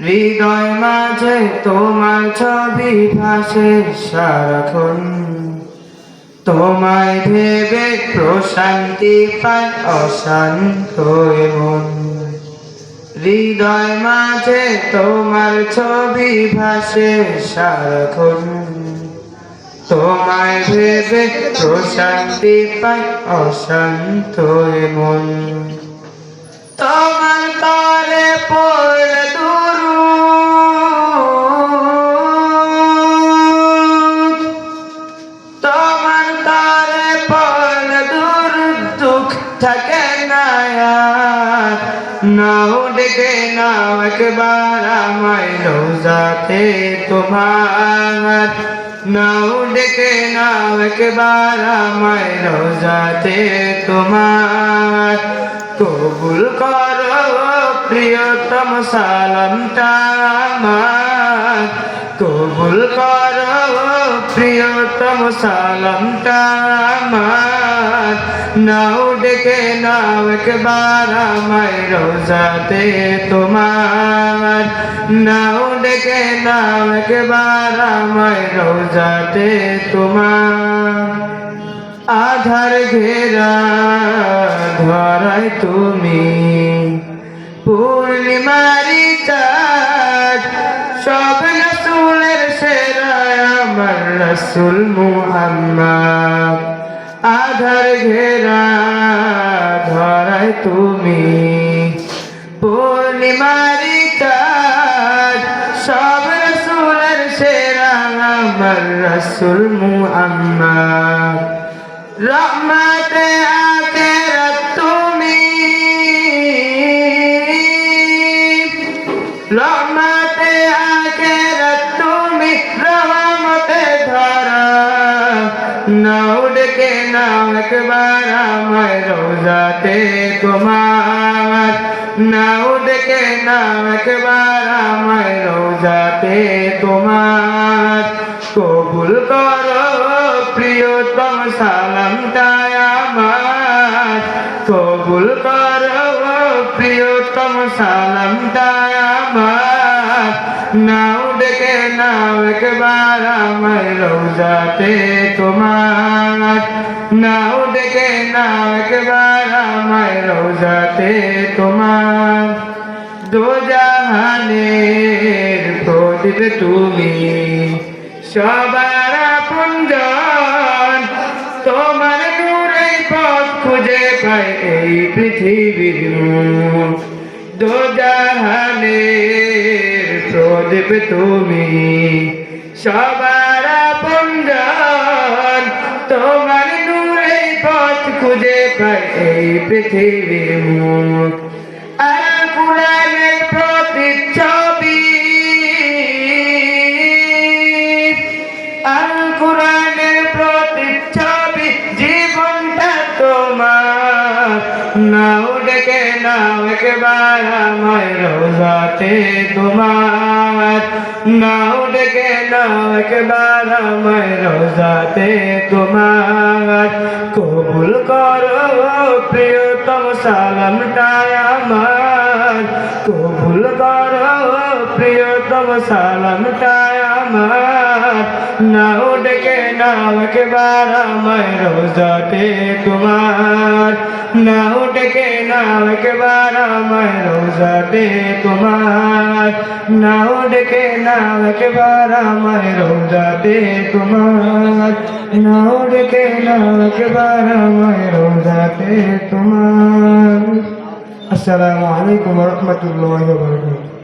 হৃদয় মাঝে তোমার ছবি ভাসে সারাক্ষণ, তোমায় ভেবে প্রশান্তি পায় অশান্ত মন। হৃদয় মাঝে তোমার ছবি ভাসে সারাক্ষণ, তোমায় ভেবে প্রশান্তি পায় অশান্ত মন। তোমার তরে পড়লে দুরূদ, তোমার তরে পড়লে দুরূদ, দুঃখ থাকে না আর। নাও ডেকে নাও একবার আমায় রোজাতে তোমার, নাও ডেকে নাও একবার আমায় রোজাতে তোমার। কবুল করো প্রিয়তম সালামটা আমার, কবুল করো প্রিয়তম সালামটা আমার। নাও ডেকে নাও একবার আমায় রোজাতে তোমার, নাও ডেকে নাও একবার আমায় রোজাতে তোমার। আধার ঘেরা ধরায় তুমি পূর্ণিমারি চাঁদ, সব রাসূলের সেরা আমার রাসূল মুহাম্মদ। আধার ঘেরা ধরায় তুমি পূর্ণিমারি চাঁদ, সব রাসূলের সেরা আমার রাসূল মুহাম্মদ। রহমতে আখিরাত তুমি, রহমতে আখিরাত তুমি, রহমতে ধরা। নাও ডেকে নাও একবার আমায় রোজাতে তোমার, নাও ডেকে নাও একবার আমায় রোজাতে তোমার। কবুল করো প্রিয়তম সালামটা আমার, কবুল করো প্রিয়তম সালামটা আমার। নাও ডেকে নাও একবার আমায় রোজাতে তোমার, নাও ডেকে নাও একবার আমায় রোজাতে তোমার। দোজাহানের প্রদীপ তুমি, সবার আপনজন, তোমার নূরেই পথ খুঁজে পায় এই পৃথিবীর মন। দোজাহানের প্রদীপ তুমি, সবার আপনজন, তোমার নূরেই পথ খুঁজে পায় এই পৃথিবীর মন। আল কুরআনের প্রতিচ্ছবি, আল কুরআনের প্রতিচ্ছবি, জীবনটা তোমার। নাও ডেকে নাও একবার আমায় রোজাতে তোমার, নাও ডেকে নাও একবার আমায় রোজাতে তোমার। কবুল করো প্রিয়তম সালামটা আমার, কবুল করো প্রিয়তম সালামটা আমার। নাও ডেকে নাও একবার আমায় রোজাতে তোমার, নাও ডেকে নাও একবার আমায় রোজাতে তোমার, নাও ডেকে নাও একবার আমায় রোজাতে তোমার, নাও ডেকে নাও একবার আমায় রোজাতে তোমার। আসসালামু আলাইকুম ওয়া রাহমাতুল্লাহি ওয়া বারাকাতুহু।